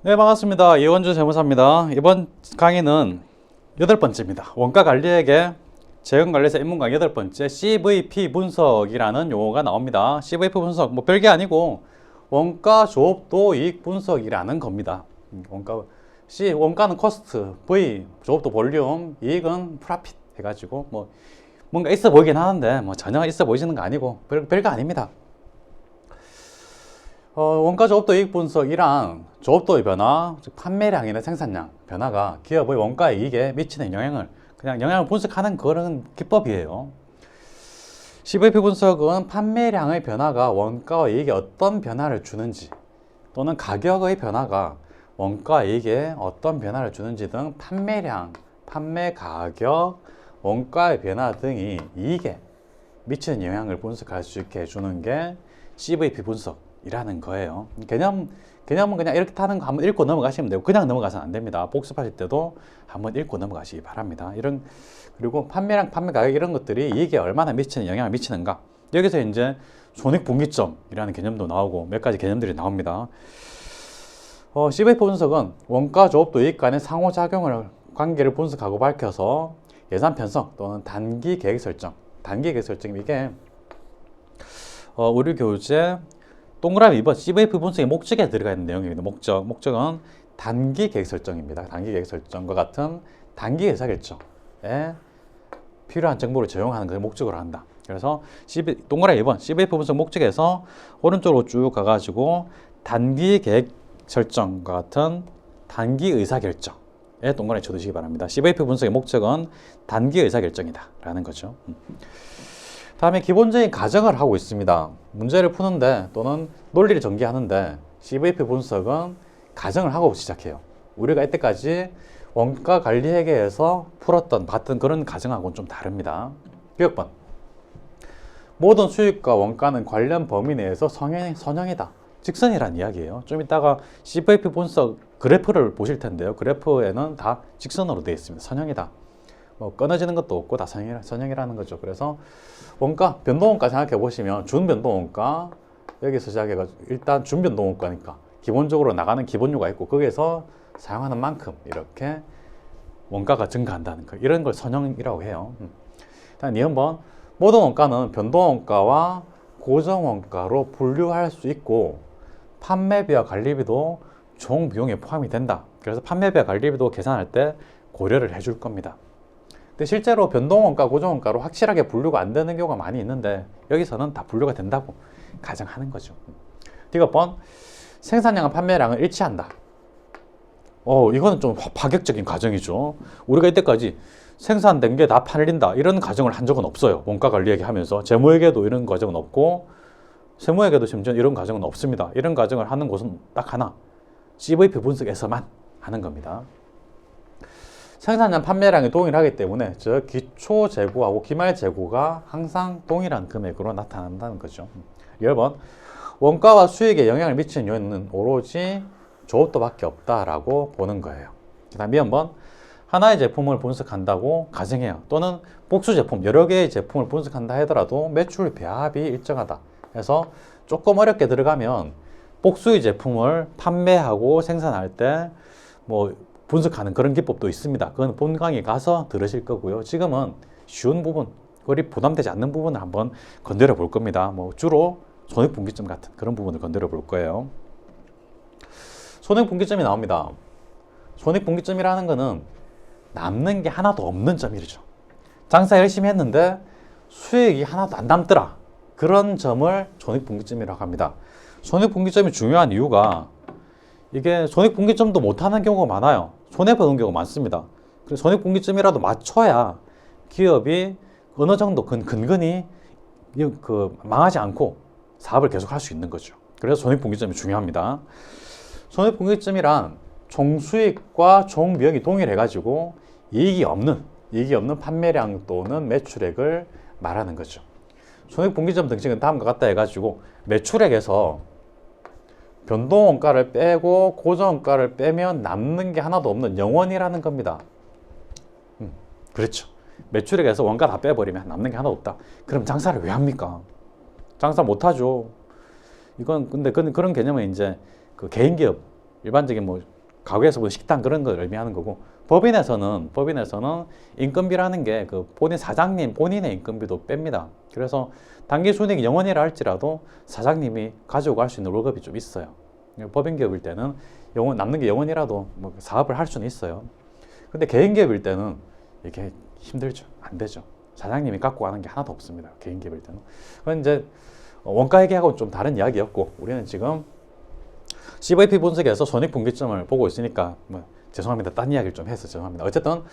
네, 반갑습니다. 이원주 세무사입니다. 이번 강의는 8번째입니다. 원가관리에게 재원관리사 입문강 8번째 CVP 분석이라는 용어가 나옵니다. CVP 분석, 뭐 별게 아니고 원가 조업도 이익 분석이라는 겁니다. 원가는 코스트, V, 조업도 볼륨, 이익은 프라핏 해가지고 뭐 뭔가 있어 보이긴 하는데 뭐 전혀 있어 보이시는 거 아니고 별거 아닙니다. 원가 조업도 이익 분석이랑 조업도의 변화, 즉 판매량이나 생산량 변화가 기업의 원가 이익에 미치는 영향을 분석하는 그런 기법이에요. CVP 분석은 판매량의 변화가 원가와 이익에 어떤 변화를 주는지, 또는 가격의 변화가 원가 이익에 어떤 변화를 주는지 등 판매량, 판매 가격, 원가의 변화 등이 이익에 미치는 영향을 분석할 수 있게 해주는 게 CVP 분석이라는 거예요. 개념은 그냥 이렇게 타는 거 한번 읽고 넘어가시면 되고, 그냥 넘어가서는 안 됩니다. 복습하실 때도 한번 읽고 넘어가시기 바랍니다. 그리고 판매량, 판매 가격 이런 것들이 이익에 얼마나 미치는 영향을 미치는가. 여기서 이제 손익분기점이라는 개념도 나오고 몇 가지 개념들이 나옵니다. CVP 분석은 원가 조업도 이익 간의 상호작용을 관계를 분석하고 밝혀서 예산 편성 또는 단기 계획 설정, 이게 우리 교재 동그라미 2번 CVP 분석의 목적에 들어가 있는 내용입니다. 목적은 단기 계획 설정입니다. 단기 계획 설정과 같은 단기 의사결정에 필요한 정보를 제공하는 것을 목적으로 한다. 그래서 동그라미 2번 CVP 분석 목적에서 오른쪽으로 쭉 가가지고 단기 계획 설정과 같은 단기 의사결정에 동그라미 쳐두시기 바랍니다. CVP 분석의 목적은 단기 의사결정이다 라는 거죠. 다음에 기본적인 가정을 하고 있습니다. 문제를 푸는데 또는 논리를 전개하는데 CVP 분석은 가정을 하고 시작해요. 우리가 이때까지 원가 관리 회계에서 봤던 그런 가정하고는 좀 다릅니다. 기억번. 모든 수익과 원가는 관련 범위 내에서 선형이다. 직선이란 이야기예요. 좀 이따가 CVP 분석 그래프를 보실 텐데요. 그래프에는 다 직선으로 되어 있습니다. 선형이다. 뭐 끊어지는 것도 없고 다 선형이라는 거죠. 그래서 원가, 변동원가 생각해 보시면 준변동원가, 여기서 시작해가지고 일단 준변동원가니까 기본적으로 나가는 기본료가 있고 거기에서 사용하는 만큼 이렇게 원가가 증가한다는 거, 이런 걸 선형이라고 해요. 일단 2번, 모든 원가는 변동원가와 고정원가로 분류할 수 있고 판매비와 관리비도 총 비용에 포함이 된다. 그래서 판매비와 관리비도 계산할 때 고려를 해줄 겁니다. 근데 실제로 변동원가, 고정원가로 확실하게 분류가 안 되는 경우가 많이 있는데 여기서는 다 분류가 된다고 가정하는 거죠. 디귿번, 생산량과 판매량을 일치한다. 이거는 좀 파격적인 가정이죠. 우리가 이때까지 생산된 게 다 팔린다 이런 가정을 한 적은 없어요. 원가 관리 얘기하면서 재무회계도 이런 가정은 없고 세무회계도 심지어 이런 가정은 없습니다. 이런 가정을 하는 곳은 딱 하나, CVP 분석에서만 하는 겁니다. 생산량 판매량이 동일하기 때문에 즉 기초 재고하고 기말 재고가 항상 동일한 금액으로 나타난다는 거죠. 10번, 원가와 수익에 영향을 미치는 요인은 오로지 조업도밖에 없다라고 보는 거예요. 그 다음 2번, 하나의 제품을 분석한다고 가정해요. 또는 복수 제품, 여러 개의 제품을 분석한다 하더라도 매출 배합이 일정하다. 그래서 조금 어렵게 들어가면 복수의 제품을 판매하고 생산할 때 뭐 분석하는 그런 기법도 있습니다. 그건 본 강의 가서 들으실 거고요. 지금은 쉬운 부분, 그리 부담되지 않는 부분을 한번 건드려 볼 겁니다. 뭐 주로 손익분기점 같은 그런 부분을 건드려 볼 거예요. 손익분기점이 나옵니다. 손익분기점이라는 거는 남는 게 하나도 없는 점이죠. 장사 열심히 했는데 수익이 하나도 안 남더라. 그런 점을 손익분기점이라고 합니다. 손익분기점이 중요한 이유가 이게 손익분기점도 못하는 경우가 많아요. 손해보는 경우가 많습니다. 그래서 손익분기점이라도 맞춰야 기업이 어느 정도 근근히 망하지 않고 사업을 계속 할 수 있는 거죠. 그래서 손익분기점이 중요합니다. 손익분기점이란 총수익과 총비용이 동일해가지고 이익이 없는 판매량 또는 매출액을 말하는 거죠. 손익분기점 등식은 다음과 같다 해가지고 매출액에서 변동원가를 빼고 고정원가를 빼면 남는 게 하나도 없는 영원이라는 겁니다. 그렇죠. 매출액에서 원가 다 빼버리면 남는 게 하나도 없다. 그럼 장사를 왜 합니까? 장사 못 하죠. 이건 근데 그런 개념은 이제 그 개인기업 일반적인 뭐 가구에서 보는 식당 그런 걸 의미하는 거고, 법인에서는 인건비라는 게 그 본인 사장님 본인의 인건비도 뺍니다. 그래서 단기 순이익이 0원이라 할지라도 사장님이 가지고 갈 수 있는 월급이 좀 있어요. 법인 기업일 때는 남는 게 0원이라도 뭐 사업을 할 수는 있어요. 근데 개인 기업일 때는 이게 힘들죠. 안 되죠. 사장님이 갖고 가는 게 하나도 없습니다. 개인 기업일 때는. 그건 이제 원가 회계하고는 좀 다른 이야기였고, 우리는 지금 CVP 분석에서 손익분기점을 보고 있으니까 뭐 죄송합니다. 딴 이야기를 좀 해서 죄송합니다. 어쨌든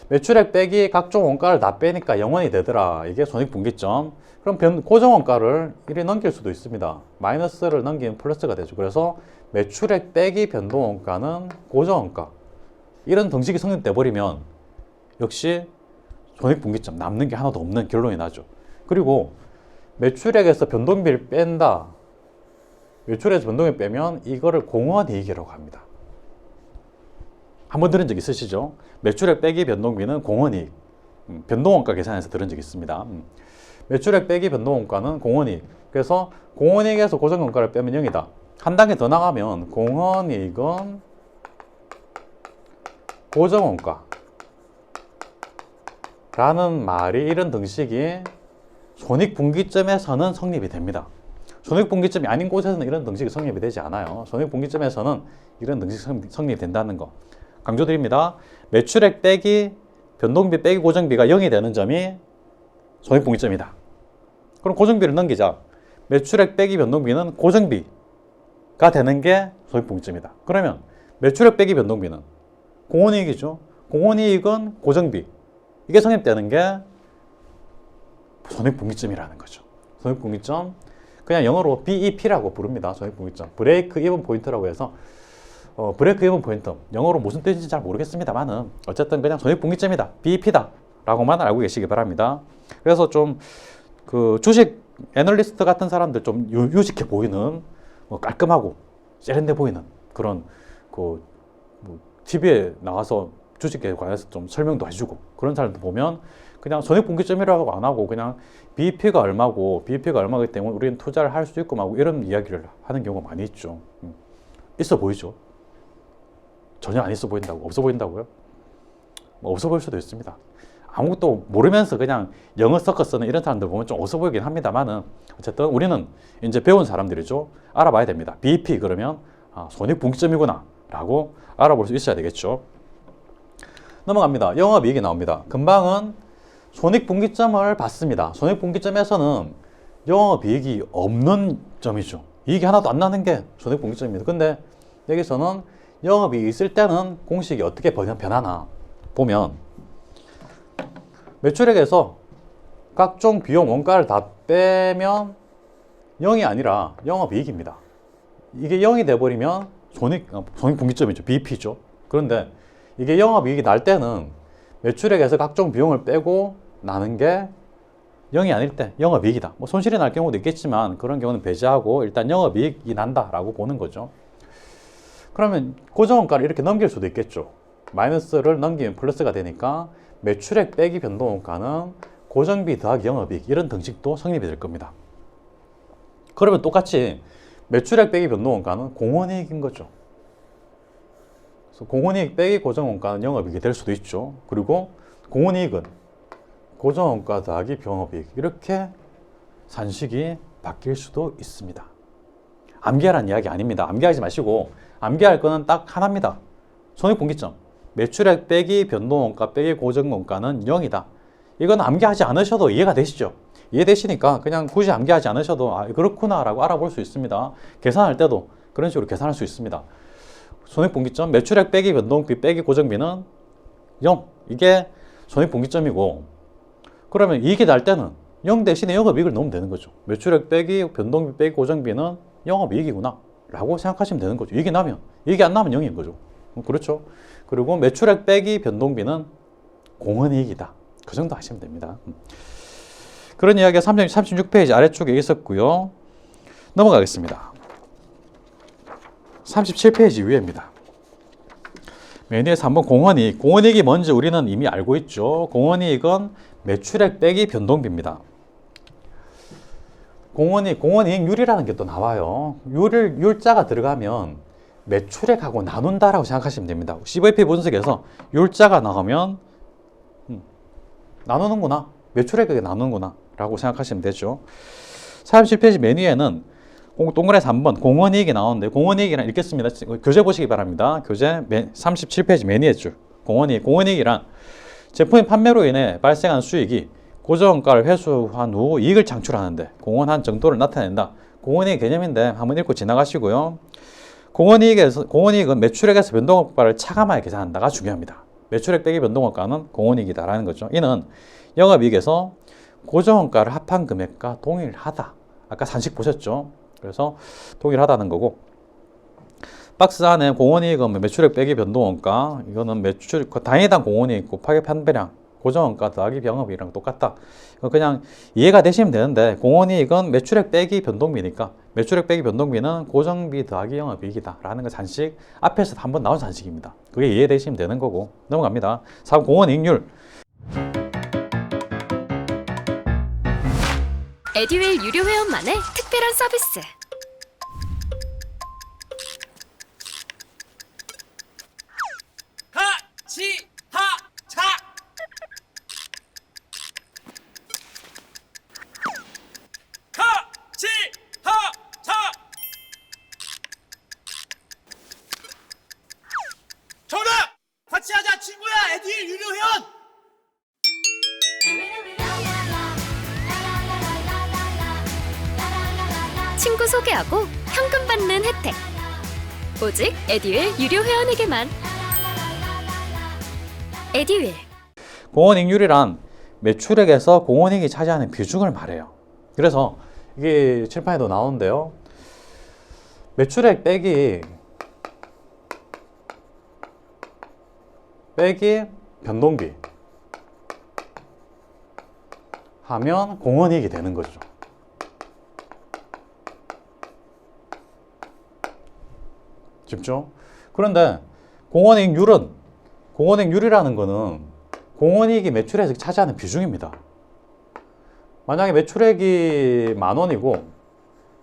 매출액 빼기 각종 원가를 다 빼니까 0원이 되더라. 이게 손익분기점. 그럼 고정원가를 이리 넘길 수도 있습니다. 마이너스를 넘기면 플러스가 되죠. 그래서 매출액 빼기 변동원가는 고정원가. 이런 등식이 성립돼 버리면 역시 손익분기점 남는 게 하나도 없는 결론이 나죠. 그리고 매출액에서 변동비를 뺀다. 매출액에서 변동비 빼면 이거를 공헌이익이라고 합니다. 한번 들은 적 있으시죠? 매출액 빼기 변동비는 공헌이익. 변동원가 계산해서 들은 적 있습니다. 매출액 빼기 변동원가는 공헌이익. 그래서 공헌이익에서 고정원가를 빼면 0이다. 한 단계 더 나가면 공헌이익은 고정원가 라는 말이, 이런 등식이 손익분기점에서는 성립이 됩니다. 손익분기점이 아닌 곳에서는 이런 등식이 성립이 되지 않아요. 손익분기점에서는 이런 등식이 성립이 된다는 거 강조드립니다. 매출액 빼기 변동비 빼기 고정비가 0이 되는 점이 손익분기점이다. 그럼 고정비를 넘기자. 매출액 빼기 변동비는 고정비가 되는 게 손익분기점이다. 그러면 매출액 빼기 변동비는 공헌이익이죠. 공헌이익은 고정비. 이게 성립되는 게 손익분기점이라는 거죠. 손익분기점, 그냥 영어로 BEP라고 부릅니다. 손익분기점. 브레이크 이븐 포인트라고 해서 브레이크 이븐 포인트, 영어로 무슨 뜻인지 잘 모르겠습니다만은 어쨌든 그냥 손익분기점이다, BEP다 라고만 알고 계시기 바랍니다. 그래서 좀 그 주식 애널리스트 같은 사람들 좀 유식해 보이는, 깔끔하고 세련돼 보이는 그런 뭐 TV에 나와서 주식에 관해서 좀 설명도 해주고 그런 사람들 보면 그냥 손익분기점이라고 안 하고 그냥 BEP가 얼마고 BEP가 얼마기 때문에 우리는 투자를 할 수 있고 막 이런 이야기를 하는 경우가 많이 있죠. 있어 보이죠? 전혀 안 있어 보인다고? 없어 보인다고요? 뭐 없어 보일 수도 있습니다. 아무것도 모르면서 그냥 영어 서커스는 이런 사람들 보면 좀 없어 보이긴 합니다만은 어쨌든 우리는 이제 배운 사람들이죠. 알아봐야 됩니다. BEP 그러면 손익분기점이구나 라고 알아볼 수 있어야 되겠죠. 넘어갑니다. 영업이익이 나옵니다. 금방은 손익분기점을 봤습니다. 손익분기점에서는 영업이익이 없는 점이죠. 이익이 하나도 안 나는 게 손익분기점입니다. 근데 여기서는 영업이익이 있을 때는 공식이 어떻게 변하나 보면, 매출액에서 각종 비용 원가를 다 빼면 0이 아니라 영업이익입니다. 이게 0이 돼버리면 손익분기점이죠. BEP죠. 그런데 이게 영업이익이 날 때는 매출액에서 각종 비용을 빼고 나는 게 0이 아닐 때 영업이익이다. 뭐 손실이 날 경우도 있겠지만 그런 경우는 배제하고 일단 영업이익이 난다라고 보는 거죠. 그러면 고정원가를 이렇게 넘길 수도 있겠죠. 마이너스를 넘기면 플러스가 되니까 매출액 빼기 변동원가는 고정비 더하기 영업이익, 이런 등식도 성립이 될 겁니다. 그러면 똑같이 매출액 빼기 변동원가는 공헌이익인 거죠. 그래서 공헌이익 빼기 고정원가는 영업이익이 될 수도 있죠. 그리고 공헌이익은 고정원가 더하기 병업이익, 이렇게 산식이 바뀔 수도 있습니다. 암기하라는 이야기 아닙니다. 암기하지 마시고 암기할 거는 딱 하나입니다. 손익분기점, 매출액 빼기 변동원가 빼기 고정원가는 0이다. 이건 암기하지 않으셔도 이해가 되시죠? 이해되시니까 그냥 굳이 암기하지 않으셔도 그렇구나 라고 알아볼 수 있습니다. 계산할 때도 그런 식으로 계산할 수 있습니다. 손익분기점, 매출액 빼기 변동비 빼기 고정비는 0. 이게 손익분기점이고, 그러면 이익이 날 때는 0 대신에 영업이익을 넣으면 되는 거죠. 매출액 빼기 변동비 빼기 고정비는 영업이익이구나 라고 생각하시면 되는 거죠. 이익이 나면, 이익이 안 나면 0인 거죠. 그렇죠. 그리고 매출액 빼기 변동비는 공헌이익이다. 그 정도 하시면 됩니다. 그런 이야기가 36페이지 아래쪽에 있었고요. 넘어가겠습니다. 37페이지 위에입니다. 맨 위에서 한번 공헌이익. 공헌이익이 뭔지 우리는 이미 알고 있죠. 공헌이익은 매출액 빼기 변동비입니다. 공헌이익률이라는 게 또 나와요. 율자가 들어가면 매출액하고 나눈다라고 생각하시면 됩니다. CVP 분석에서 율자가 나오면 나누는구나, 매출액에 나누는구나 라고 생각하시면 되죠. 37페이지 메뉴에는 동그라미 3번 공원이익이 나오는데, 공원이익이란 읽겠습니다. 교재 보시기 바랍니다. 교재 37페이지 메뉴의 줄. 공원이익이란 제품의 판매로 인해 발생한 수익이 고정가를 회수한 후 이익을 창출하는데 공헌한 정도를 나타낸다. 공헌이익 개념인데 한번 읽고 지나가시고요. 공헌이익은 매출액에서 변동효과를 차감하여 계산한다가 중요합니다. 매출액 빼기 변동효과는 공헌이익이다라는 거죠. 이는 영업이익에서 고정원가를 합한 금액과 동일하다. 아까 산식 보셨죠? 그래서 동일하다는 거고, 박스 안에 공헌이익은 매출액 빼기 변동원가, 이거는 매출 단위당 공헌이익 곱하기 판매량, 고정원가 더하기 병업이랑 똑같다. 그냥 이해가 되시면 되는데, 공헌이익은 매출액 빼기 변동비니까 매출액 빼기 변동비는 고정비 더하기 영업이익이다 라는 거 산식 앞에서 한번 나온 산식입니다. 그게 이해되시면 되는 거고 넘어갑니다. 4번 공헌이익률. 에듀윌 유료 회원만의 특별한 서비스. 하치하차 하치하차 정답! 같이 하자 친구야. 에듀윌 유료 회원. 친구 소개하고 현금 받는 혜택. 오직 에듀윌 유료 회원에게만. 에듀윌. 공헌이익률이란 매출액에서 공헌이익이 차지하는 비중을 말해요. 그래서 이게 칠판에도 나오는데요. 매출액 빼기 변동비 하면 공헌이익이 되는 거죠. 쉽죠? 그런데 공헌이익률이라는 거는 공헌이익이 매출액에서 차지하는 비중입니다. 만약에 매출액이 10,000원이고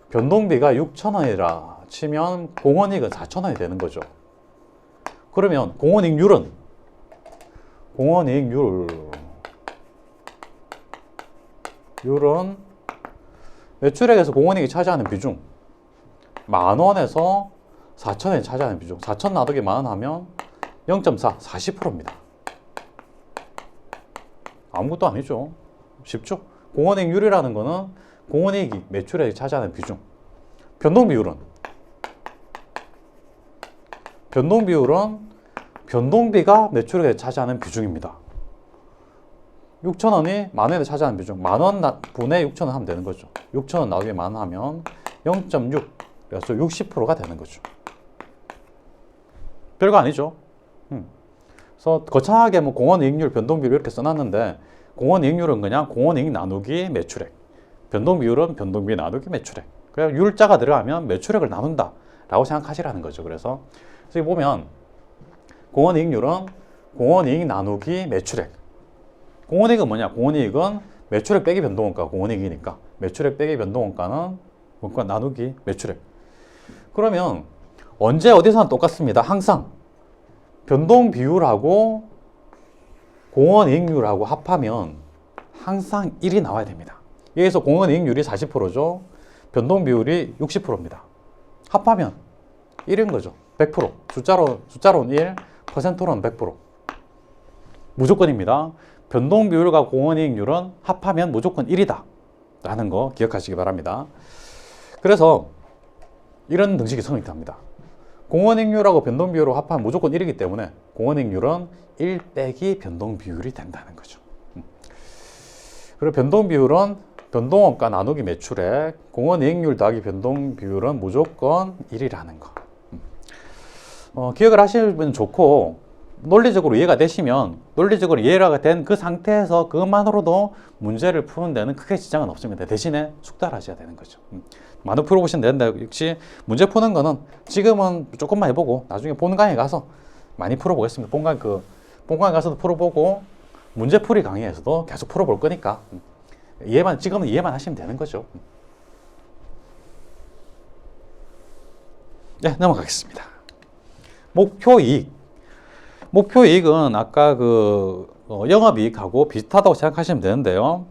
변동비가 6,000원이라 치면 공헌이익은 4,000원이 되는 거죠. 그러면 공헌이익률은 매출액에서 공헌이익이 차지하는 비중 10,000원에서 4,000원이 차지하는 비중, 4,000 나누기 10,000 하면 0.4, 40%입니다. 아무것도 아니죠. 쉽죠? 공헌이익률이라는 거는 공헌이익이 매출액이 차지하는 비중. 변동비율은 변동비가 매출액에 차지하는 비중입니다. 6,000원이 10,000원에 차지하는 비중, 10,000원 분의 6,000원 하면 되는 거죠. 6,000원 나누기 10,000 하면 0.6, 그래서 60%가 되는 거죠. 별거 아니죠. 그래서 거창하게 뭐 공헌이익률, 변동비율 이렇게 써놨는데, 공헌이익률은 그냥 공헌이익 나누기 매출액, 변동비율은 변동비 나누기 매출액. 그냥 율자가 들어가면 매출액을 나눈다 라고 생각하시라는 거죠. 그래서 여기 보면 공헌이익률은 공헌이익 나누기 매출액. 공헌이익은 뭐냐? 공헌이익은 매출액 빼기 변동원가, 공헌이익이니까 매출액 빼기 변동원가는 원가 나누기 매출액. 그러면 언제 어디서나 똑같습니다. 항상 변동 비율하고 공헌이익률하고 합하면 항상 1이 나와야 됩니다. 여기서 공헌이익률이 40%죠. 변동 비율이 60%입니다. 합하면 1인 거죠. 100%. 숫자로는 1, 퍼센트로는 100%. 무조건입니다. 변동 비율과 공헌이익률은 합하면 무조건 1이다 라는 거 기억하시기 바랍니다. 그래서 이런 등식이 성립합니다. 공헌이익률하고 변동비율을 합하면 무조건 1이기 때문에 공헌이익률은 1 빼기 변동비율이 된다는 거죠. 그리고 변동비율은 변동원가 나누기 매출액, 공헌이익률 더하기 변동비율은 무조건 1이라는 거. 기억을 하시면 좋고, 논리적으로 이해가 되시면, 논리적으로 이해가 된 그 상태에서 그것만으로도 문제를 푸는 데는 크게 지장은 없습니다. 대신에 숙달을 하셔야 되는 거죠. 많이 풀어보시면 되는데, 역시 문제 푸는 거는 지금은 조금만 해보고 나중에 본강에 가서 많이 풀어보겠습니다. 본강에 가서도 풀어보고 문제풀이 강의에서도 계속 풀어볼 거니까 지금은 이해만 하시면 되는 거죠. 네, 넘어가겠습니다. 목표 이익. 목표 이익은 아까 영업이익하고 비슷하다고 생각하시면 되는데요.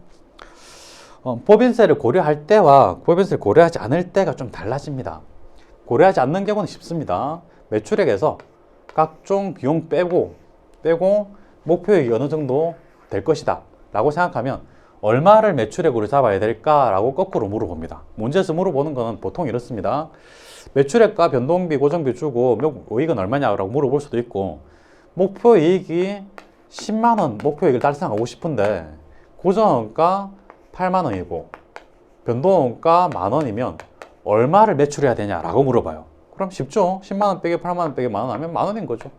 법인세를 고려할 때와 법인세를 고려하지 않을 때가 좀 달라집니다. 고려하지 않는 경우는 쉽습니다. 매출액에서 각종 비용 빼고 목표이익이 어느 정도 될 것이다 라고 생각하면 얼마를 매출액으로 잡아야 될까 라고 거꾸로 물어봅니다. 문제에서 물어보는 거는 보통 이렇습니다. 매출액과 변동비, 고정비 주고 이익은 얼마냐라고 물어볼 수도 있고, 목표이익이 10만원 목표이익을 달성하고 싶은데 고정원가 8만원이고 변동원가 만원이면 얼마를 매출해야 되냐라고 물어봐요. 그럼 쉽죠. 10만원 빼기 8만원 빼기 만원 하면 만원인 거죠.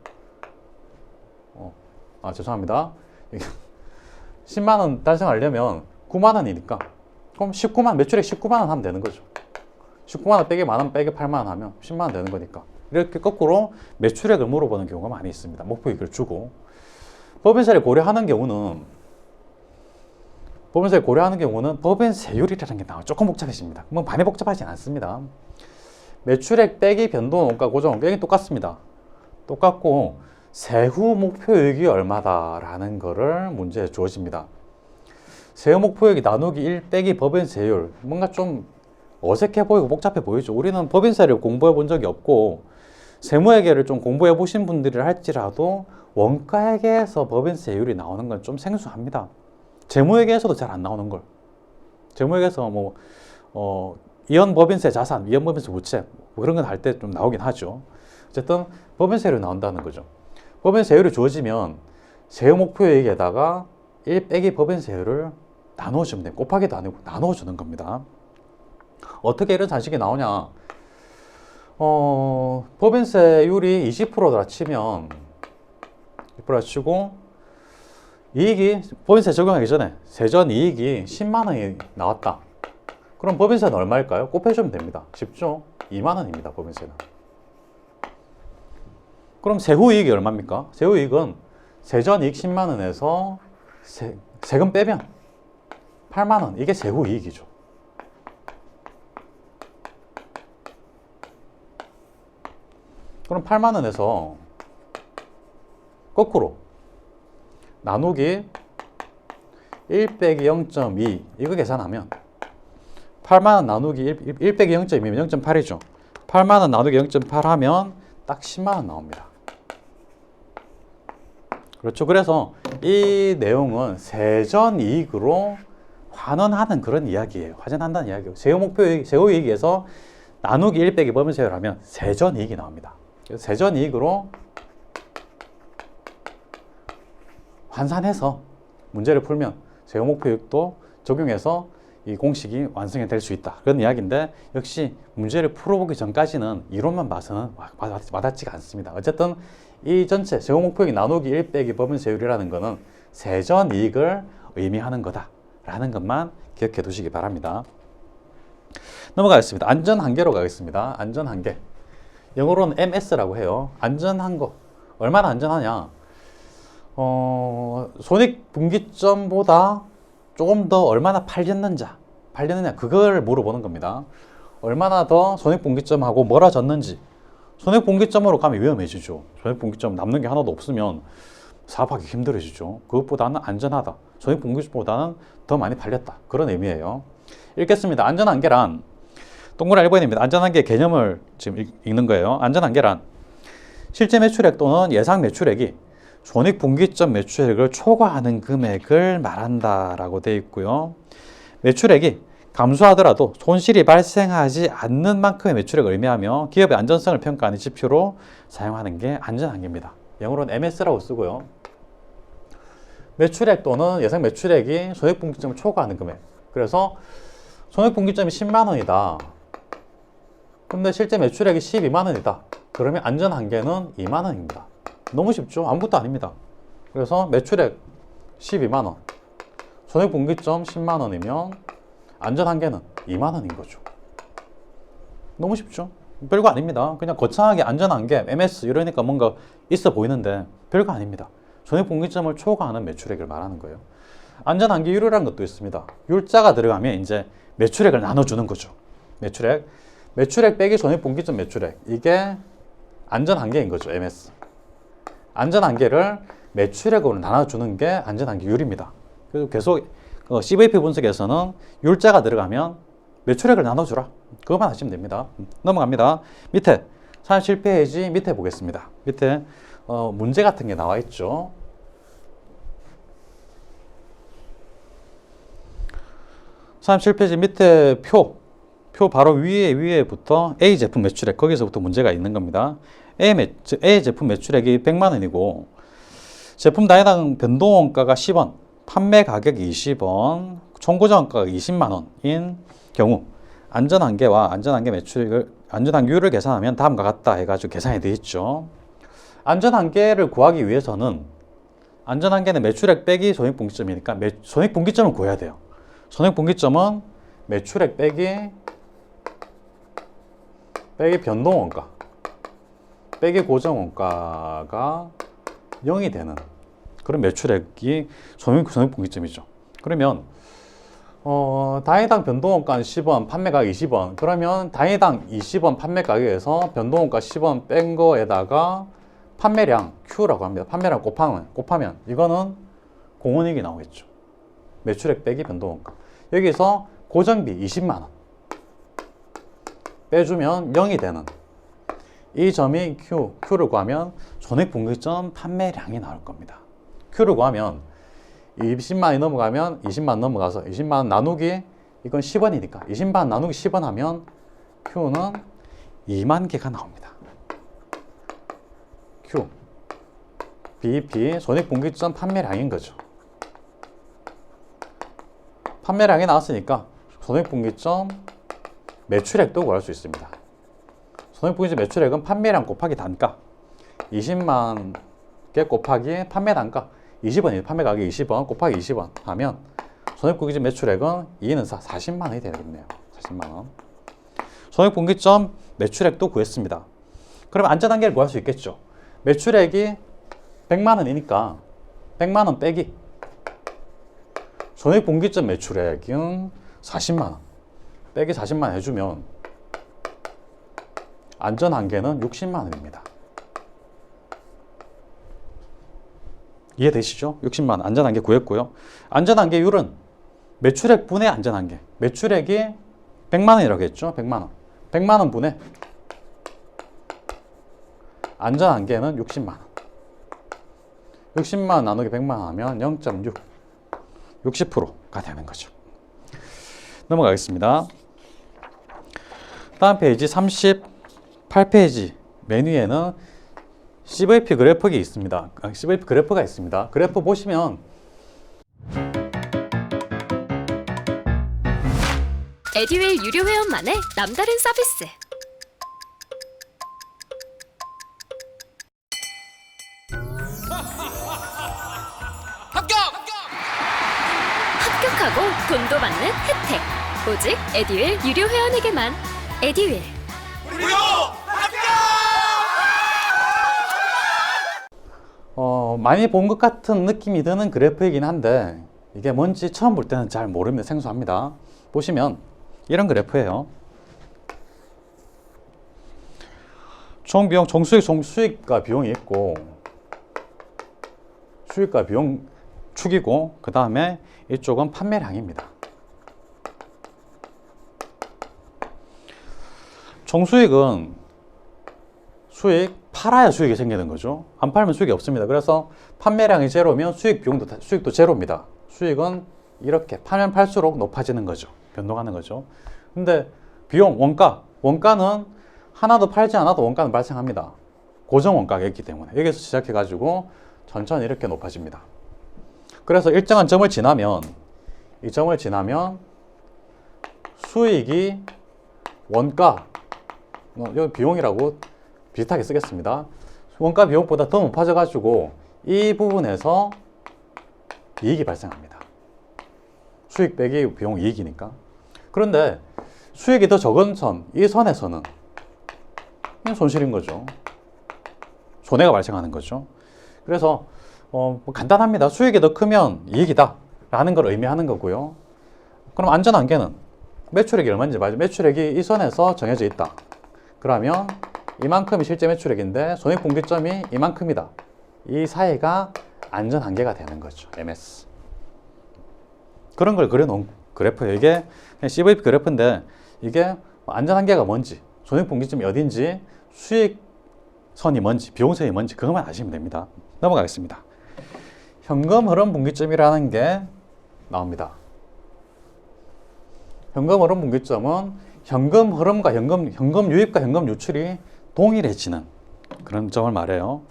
죄송합니다. 10만원 달성하려면 9만원이니까 그럼 매출액 19만원 하면 되는 거죠. 19만원 빼기 만원 빼기 8만원 하면 10만원 되는 거니까. 이렇게 거꾸로 매출액을 물어보는 경우가 많이 있습니다. 목표이익을 주고. 법인세를 고려하는 경우는 법인세율이라는 게 나와요. 조금 복잡해집니다. 뭐 많이 복잡하진 않습니다. 매출액 빼기 변동원가 고정원가 이게 똑같습니다. 똑같고 세후 목표이익이 얼마다라는 거를 문제에 주어집니다. 세후 목표이익이 나누기 1 빼기 법인세율, 뭔가 좀 어색해 보이고 복잡해 보이죠. 우리는 법인세를 공부해 본 적이 없고 세무회계를 좀 공부해 보신 분들이 할지라도 원가회계에서 법인세율이 나오는 건 좀 생소합니다. 재무회계에서도 잘 안 나오는 걸. 재무회계에서 이연법인세 자산, 이연법인세 부채 그런 건 할 때 좀 나오긴 하죠. 어쨌든 법인세율이 나온다는 거죠. 법인세율이 주어지면 세후 목표이익에다가 1 빼기 법인세율을 나누어주면 돼요. 곱하기도 아니고 나누어주는 겁니다. 어떻게 이런 산식이 나오냐? 법인세율이 20%라 치면 20%라 치고 이익이 법인세 적용하기 전에 세전 이익이 10만 원이 나왔다. 그럼 법인세는 얼마일까요? 곱해주면 됩니다. 쉽죠? 2만 원입니다. 법인세는. 그럼 세후 이익이 얼마입니까? 세후 이익은 세전 이익 10만 원에서 세금 빼면 8만 원. 이게 세후 이익이죠. 그럼 8만 원에서 거꾸로 나누기 1 빼기 0.2 이거 계산하면 8만 원 나누기 1 빼기 0.2면 0.8이죠. 8만 원 나누기 0.8 하면 딱 10만 원 나옵니다. 그렇죠. 그래서 이 내용은 세전 이익으로 환원하는 그런 이야기예요. 환원한다는 이야기예요. 세후 이익에서 나누기 1 빼기 법인세율 하면 세전 이익이 나옵니다. 그래서 세전 이익으로 환산해서 문제를 풀면 세후 목표이익도 적용해서 이 공식이 완성이 될 수 있다. 그런 이야기인데 역시 문제를 풀어보기 전까지는 이론만 봐서는 와닿지가 않습니다. 어쨌든 이 전체 세후 목표이익 나누기 1 빼기 법인세율이라는 것은 세전 이익을 의미하는 거다라는 것만 기억해 두시기 바랍니다. 넘어가겠습니다. 안전한계로 가겠습니다. 안전한계. 영어로는 MS라고 해요. 안전한 거. 얼마나 안전하냐? 손익분기점보다 조금 더 얼마나 팔렸느냐 그걸 물어보는 겁니다. 얼마나 더 손익분기점하고 멀어졌는지. 손익분기점으로 가면 위험해지죠. 손익분기점 남는 게 하나도 없으면 사업하기 힘들어지죠. 그것보다는 안전하다. 손익분기점보다는 더 많이 팔렸다. 그런 의미예요. 읽겠습니다. 안전한계란 동그라미 1번입니다. 안전한계 개념을 지금 읽는 거예요. 안전한계란 실제 매출액 또는 예상 매출액이 손익분기점 매출액을 초과하는 금액을 말한다라고 되어 있고요. 매출액이 감소하더라도 손실이 발생하지 않는 만큼의 매출액을 의미하며 기업의 안전성을 평가하는 지표로 사용하는 게 안전한계입니다. 영어로는 MS라고 쓰고요. 매출액 또는 예상 매출액이 손익분기점을 초과하는 금액. 그래서 손익분기점이 10만 원이다. 근데 실제 매출액이 12만 원이다. 그러면 안전한계는 2만 원입니다. 너무 쉽죠? 아무것도 아닙니다. 그래서 매출액 12만 원, 손익분기점 10만 원이면 안전한계는 2만 원인 거죠. 너무 쉽죠? 별거 아닙니다. 그냥 거창하게 안전한계, MS 이러니까 뭔가 있어 보이는데 별거 아닙니다. 손익분기점을 초과하는 매출액을 말하는 거예요. 안전한계율이라는 것도 있습니다. 율자가 들어가면 이제 매출액을 나눠주는 거죠. 매출액 빼기 손익분기점 매출액. 이게 안전한계인 거죠. MS. 안전한계를 매출액으로 나눠주는 게 안전한계율입니다. 그래서 계속 CVP 분석에서는 율자가 들어가면 매출액을 나눠주라. 그것만 하시면 됩니다. 넘어갑니다. 밑에 37페이지 밑에 보겠습니다. 밑에 문제 같은 게 나와 있죠. 37페이지 밑에 표 바로 위에부터 A 제품 매출액 거기서부터 문제가 있는 겁니다. A 제품 매출액이 100만 원이고 제품 단위당 변동원가가 10원, 판매 가격이 20원, 총고정원가가 20만 원인 경우 안전한계와 안전한계 매출액을 안전한계율을 계산하면 다음과 같다 해가지고 계산이 되어 있죠. 안전한계를 구하기 위해서는 안전한계는 매출액 빼기 손익분기점이니까 손익분기점을 구해야 돼요. 손익분기점은 매출액 빼기 변동원가 빼기 고정원가가 0이 되는 그런 매출액이 손익분기점이죠. 그러면 단위당 변동원가는 10원, 판매가격 20원. 그러면 단위당 20원 판매 가격에서 변동원가 10원 뺀 거에다가 판매량 Q라고 합니다. 판매량 곱하면 이거는 공원이익이 나오겠죠. 매출액 빼기 변동원가. 여기서 고정비 20만 원 빼주면 0이 되는 이 점이 Q를 구하면 손익분기점 판매량이 나올 겁니다. Q를 구하면 20만 원이 넘어가면 20만 원 넘어가서 20만 원 나누기 이건 10원이니까 20만 원 나누기 10원 하면 Q는 2만 개가 나옵니다. Q BEP 손익분기점 판매량인 거죠. 판매량이 나왔으니까 손익분기점 매출액도 구할 수 있습니다. 손익분기점 매출액은 판매량 곱하기 단가 20만 개 곱하기 판매 단가 20원이 판매 가격이 20원 곱하기 20원 하면 손익분기점 매출액은 2는 40만 원이 되겠네요. 40만 원. 손익분기점 매출액도 구했습니다. 그러면 안전한계를 구할 수 있겠죠. 매출액이 100만 원이니까 100만 원 빼기 손익분기점 매출액은 40만 원 빼기 40만 원 해주면 안전한계는 60만 원입니다. 이해되시죠? 60만 원 안전한계 구했고요. 안전한계율은 매출액 분의 안전한계. 매출액이 100만 원이라고 했죠? 100만 원. 100만 원 분의 안전한계는 60만 원. 60만 원 나누기 100만 원 하면 0.6. 60%가 되는 거죠. 넘어가겠습니다. 다음 페이지 38페이지 메뉴에는 CVP 그래프가 있습니다. CVP 그래프가 있습니다. 그래프 보시면 에듀윌 유료 회원만의 남다른 서비스. 합격하고 돈도 받는 혜택. 오직 에듀윌 유료 회원에게만. 에듀윌. 무료 합격! 많이 본 것 같은 느낌이 드는 그래프이긴 한데 이게 뭔지 처음 볼 때는 잘 모릅니다. 생소합니다. 보시면 이런 그래프예요. 총비용, 총수익, 총수익과 비용이 있고 수익과 비용 축이고 그 다음에 이쪽은 판매량입니다. 총수익은 수익, 팔아야 수익이 생기는 거죠. 안 팔면 수익이 없습니다. 그래서 판매량이 제로면 수익도 제로입니다. 수익은 이렇게 팔면 팔수록 높아지는 거죠. 변동하는 거죠. 근데 비용, 원가는 하나도 팔지 않아도 원가는 발생합니다. 고정 원가가 있기 때문에 여기서 시작해 가지고 천천히 이렇게 높아집니다. 그래서 일정한 점을 지나면 이 점을 지나면 수익이 원가, 여기 비용이라고 비슷하게 쓰겠습니다. 원가 비용보다 더 높아져 가지고 이 부분에서 이익이 발생합니다. 수익 빼기 비용 이익이니까. 그런데 수익이 더 적은 선, 이 선에서는 손실인 거죠. 손해가 발생하는 거죠. 그래서 뭐 간단합니다. 수익이 더 크면 이익이다 라는 걸 의미하는 거고요. 그럼 안전한계는 매출액이 얼마인지 봐야죠. 매출액이 이 선에서 정해져 있다. 그러면 이만큼이 실제 매출액인데 손익분기점이 이만큼이다. 이 사이가 안전 한계가 되는 거죠. MS. 그런 걸 그려놓은 그래프예요. 이게 그냥 CVP 그래프인데 이게 안전 한계가 뭔지, 손익분기점이 어딘지, 수익선이 뭔지, 비용선이 뭔지 그것만 아시면 됩니다. 넘어가겠습니다. 현금 흐름 분기점이라는 게 나옵니다. 현금 흐름 분기점은 현금 흐름과 현금 유입과 현금 유출이 동일해지는 그런 점을 말해요.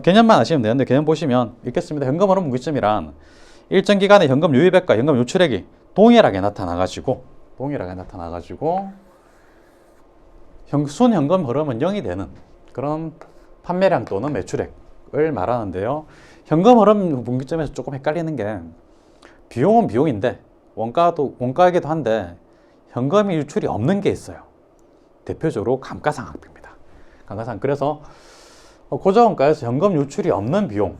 개념만 아시면 되는데 개념 보시면 읽겠습니다. 현금 흐름 분기점이란 일정 기간의 현금 유입액과 현금 유출액이 동일하게 나타나가지고 순현금 흐름은 0이 되는 그런 판매량 또는 매출액을 말하는데요. 현금 흐름 분기점에서 조금 헷갈리는 게 비용은 비용인데 원가이기도 한데 현금이 유출이 없는 게 있어요. 대표적으로 감가상각비입니다. 그래서 고정원가에서 현금 유출이 없는 비용을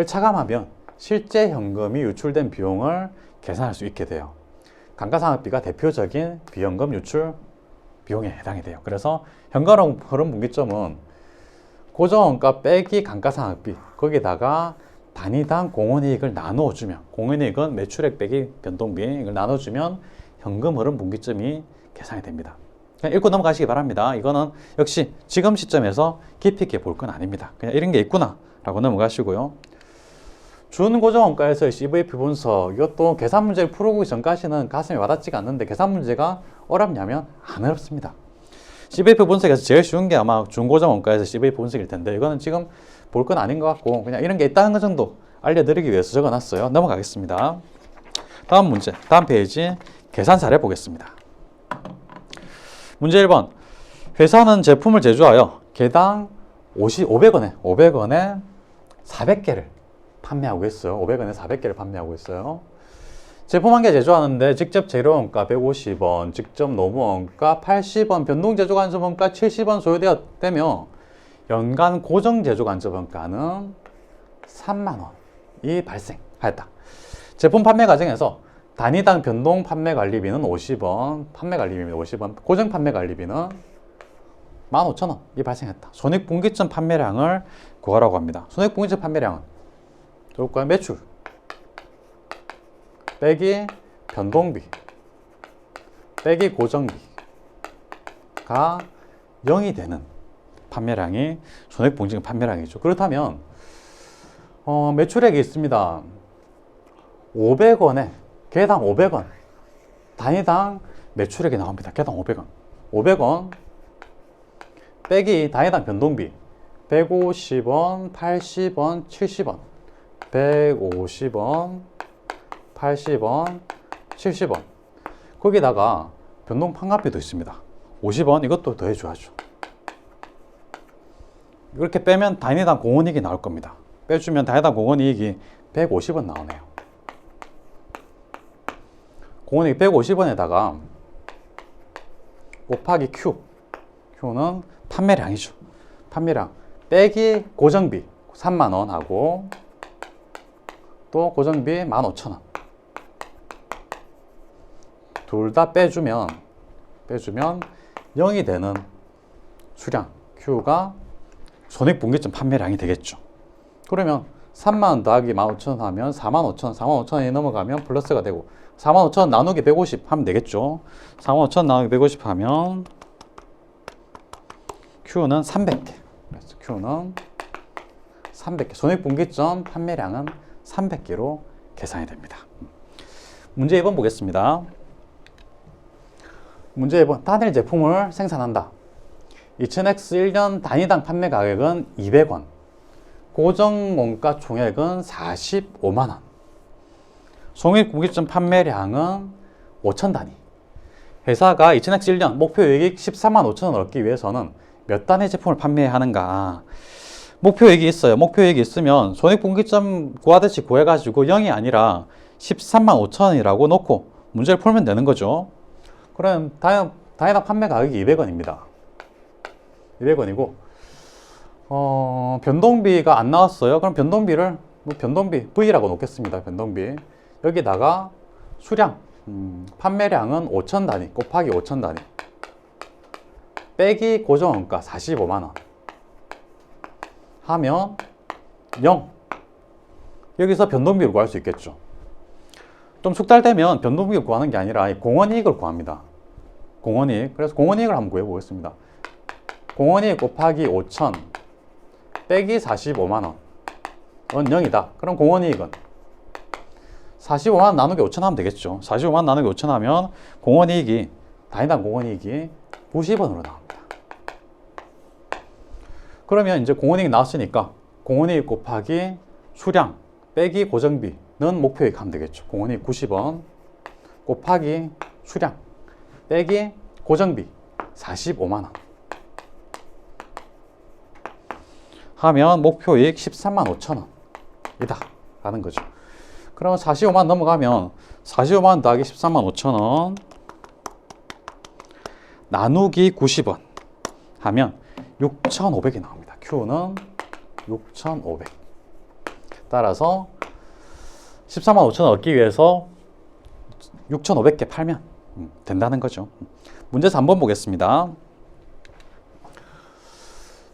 차감하면 실제 현금이 유출된 비용을 계산할 수 있게 돼요. 감가상각비가 대표적인 비현금 유출 비용에 해당이 돼요. 그래서 현금 흐름 분기점은 고정원가 빼기 감가상각비 거기다가 단위당 공원이익을 나누어주면, 공원이익은 매출액 빼기 변동비 이걸 나눠주면 현금 흐름 분기점이 계산이 됩니다. 그냥 읽고 넘어가시기 바랍니다. 이거는 역시 지금 시점에서 깊이 있게 볼 건 아닙니다. 그냥 이런 게 있구나 라고 넘어가시고요. 준고정원가에서의 CVP 분석, 이것도 계산 문제를 풀어보기 전까지는 가슴이 와닿지가 않는데 계산 문제가 어렵냐면 안 어렵습니다. CVP 분석에서 제일 쉬운 게 아마 준고정원가에서 CVP 분석일 텐데 이거는 지금 볼 건 아닌 것 같고 그냥 이런 게 있다는 것 정도 알려드리기 위해서 적어놨어요. 넘어가겠습니다. 다음 문제, 다음 페이지 계산 사례 보겠습니다. 문제 1번. 회사는 제품을 제조하여 개당 500원에 400개를 판매하고 있어요. 500원에 400개를 판매하고 있어요. 제품 한 개 제조하는데 직접 재료원가 150원, 직접 노무원가 80원, 변동 제조간접원가 70원 소요되며 연간 고정 제조간접원가는 3만원이 발생하였다. 제품 판매 과정에서 단위당 변동 판매 관리비는 50원, 판매 관리비는 50원, 고정 판매 관리비는 15,000원이 발생했다. 손익분기점 판매량을 구하라고 합니다. 손익분기점 판매량은 조건 매출 빼기 변동비 빼기 고정비가 0이 되는 판매량이 손익분기점 판매량이죠. 그렇다면 매출액이 있습니다. 500원에 개당 500원 단위당 매출액이 나옵니다. 개당 500원 500원 빼기 단위당 변동비 150원, 80원, 70원 150원, 80원, 70원 거기다가 변동 판관비도 있습니다. 50원 이것도 더해줘야죠. 이렇게 빼면 단위당 공원이익이 나올 겁니다. 빼주면 단위당 공원이익이 150원 나오네요. 공원이익 150원에다가 곱하기 Q는 판매량이죠. 판매량 빼기 고정비 3만원 하고 또 고정비 15,000원 둘 다 빼주면 0이 되는 수량 Q가 손익분기점 판매량이 되겠죠. 그러면 3만원 더하기 15,000원 하면 45,000원, 45,000원이 넘어가면 플러스가 되고 45,000원 나누기 150 하면 되겠죠. 45,000원 나누기 150 하면 Q는 300개. 그래서 Q는 300개. 손익분기점 판매량은 300개로 계산이 됩니다. 문제 2번 보겠습니다. 문제 2번. 단일 제품을 생산한다. 2000X 1년 단위당 판매 가격은 200원. 고정 원가 총액은 45만원. 손익분기점 판매량은 5천 단위. 회사가 2000X 1년 목표이익 13만 5천원을 얻기 위해서는 몇 단위 제품을 판매하는가. 목표이익이 있어요. 목표이익이 있으면 손익분기점 구하듯이 구해가지고 0이 아니라 13만 5천원이라고 놓고 문제를 풀면 되는 거죠. 그럼 단위당 판매 가격이 200원입니다. 200원이고 변동비가 안 나왔어요. 그럼 변동비를 변동비 V라고 놓겠습니다. 변동비 여기다가 수량 판매량은 5천 단위 곱하기 5천 단위 빼기 고정원가 45만 원 하면 0. 여기서 변동비율을 구할 수 있겠죠. 좀 숙달되면 변동비율 구하는 게 아니라 이 공원이익을 구합니다. 공원이익. 그래서 공원이익을 한번 구해보겠습니다. 공원이익 곱하기 5천 빼기 45만 원은 0이다. 그럼 공원이익은 45만 원 나누기 5천 하면 되겠죠. 45만 원 나누기 5천 하면 공원이익이 단위당 공원이익이 90원으로 나옵니다. 그러면 이제 공원이익 나왔으니까 공원이익 곱하기 수량 빼기 고정비는 목표이익 하면 되겠죠. 공원이익 90원 곱하기 수량 빼기 고정비 45만 원 하면 목표이익 13만 5천 원이다 라는 거죠. 그러면 45만 원 넘어가면 45만 원 더하기 13만 5천 원 나누기 90원 하면 6,500이 나옵니다. Q는 6,500. 따라서 14만 5천 원 얻기 위해서 6,500개 팔면 된다는 거죠. 문제에서 한번 보겠습니다.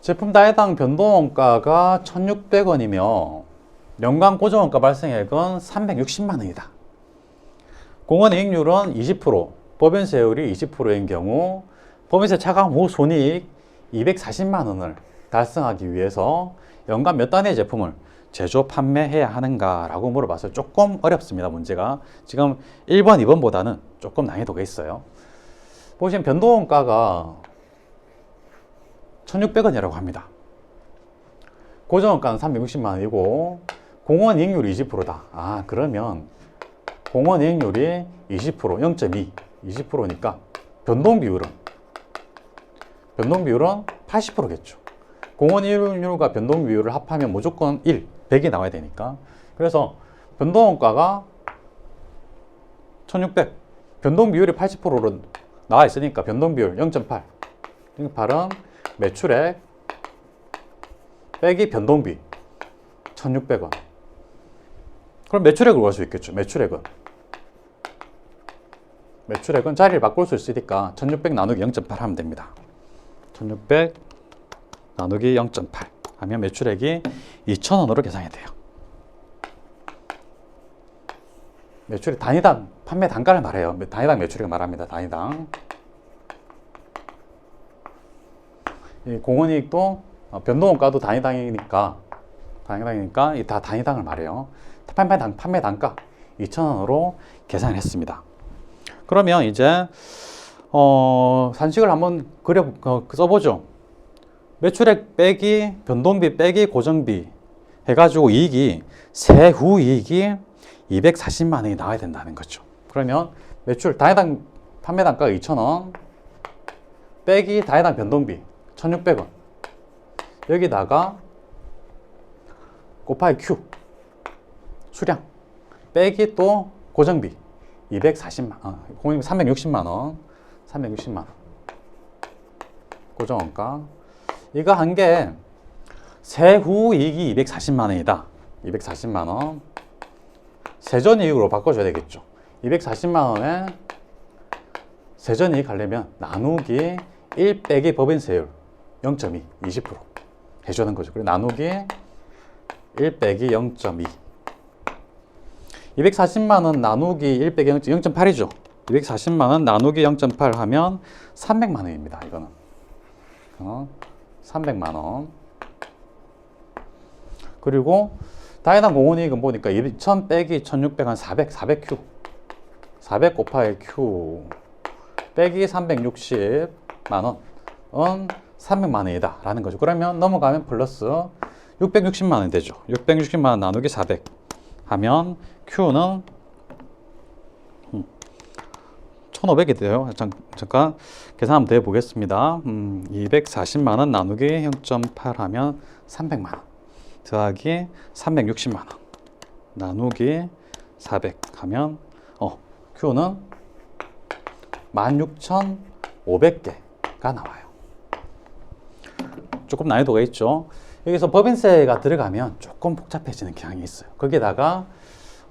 제품 단위당 변동원가가 1,600원이며 연간 고정원가 발생액은 360만 원이다. 공원이익률은 20%, 법인세율이 20%인 경우 법인세 차감 후 손익 240만 원을 달성하기 위해서 연간 몇 단위의 제품을 제조 판매해야 하는가라고 물어봤어요. 조금 어렵습니다. 문제가 지금 1번, 2번보다는 조금 난이도가 있어요. 보시면 변동원가가 1,600원이라고 합니다. 고정원가는 360만 원이고 공원이익률이 20%다. 그러면 공원이익률이 20%, 0.2, 20%니까 변동비율은 80%겠죠. 공원이익률과 변동비율을 합하면 무조건 100이 나와야 되니까. 그래서 변동원가가 1,600, 변동비율이 80%로 나와 있으니까 변동비율 0.8. 0.8은 매출액 빼기 변동비 1,600원. 그럼 매출액을 구할 수 있겠죠. 매출액은 자리를 바꿀 수 있으니까 1,600 나누기 0.8 하면 됩니다. 1,600 나누기 0.8 하면 매출액이 2,000원으로 계산이 돼요. 매출액 단위당 판매 단가를 말해요. 단위당 매출액을 말합니다. 단위당. 이 공원이익도 변동원가도 단위당이니까 이 다 단위당을 말해요. 판매 단가 2,000원으로 계산을 했습니다. 그러면 이제 산식을 한번 써보죠. 매출액 빼기 변동비 빼기 고정비 해가지고 이익이 세후 이익이 240만 원이 나와야 된다는 거죠. 그러면 매출 단위당 판매 단가가 2,000원 빼기 단위당 변동비 1,600원 여기다가 곱하기 Q 수량 빼기 또 고정비 360만 원 고정원가 이거 한 게 세후 이익이 240만 원이다. 240만 원 세전이익으로 바꿔줘야 되겠죠. 240만 원에 세전이익 하려면 나누기 1 빼기 법인세율 0.2, 20% 해주는 거죠. 그리고 나누기 1 빼기 0.2 240만 원 나누기 1 빼기 0.8이죠. 240만 원 나누기 0.8 하면 300만 원입니다. 이거는 300만 원. 그리고 단위당 공원이익은 보니까 2,000 빼기 1,600 한 400Q 400 곱하기 Q 빼기 360만 원은 300만 원이다 라는 거죠. 그러면 넘어가면 플러스 660만 원이 되죠. 660만 원 나누기 400 하면 Q는 1,500이 돼요. 잠깐 계산 한번 더 해보겠습니다. 240만 원 나누기 0.8 하면 300만 원 더하기 360만 원 나누기 400 하면 Q는 16,500개가 나와요. 조금 난이도가 있죠. 여기서 법인세가 들어가면 조금 복잡해지는 경향이 있어요. 거기다가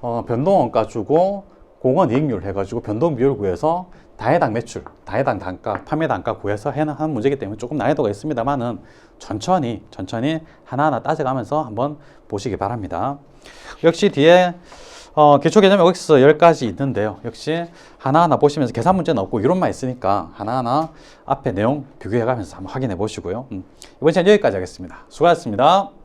변동원가 주고 공원이익률 해가지고 변동비율 구해서 다해당 매출, 다해당 단가, 판매 단가 구해서 하는 문제이기 때문에 조금 난이도가 있습니다만은 천천히 하나하나 따져가면서 한번 보시기 바랍니다. 역시 뒤에 기초 개념 OX 10가지 있는데요. 역시 하나하나 보시면서 계산 문제는 없고 이론만 있으니까 하나하나 앞에 내용 비교해 가면서 한번 확인해 보시고요. 이번 시간 여기까지 하겠습니다. 수고하셨습니다.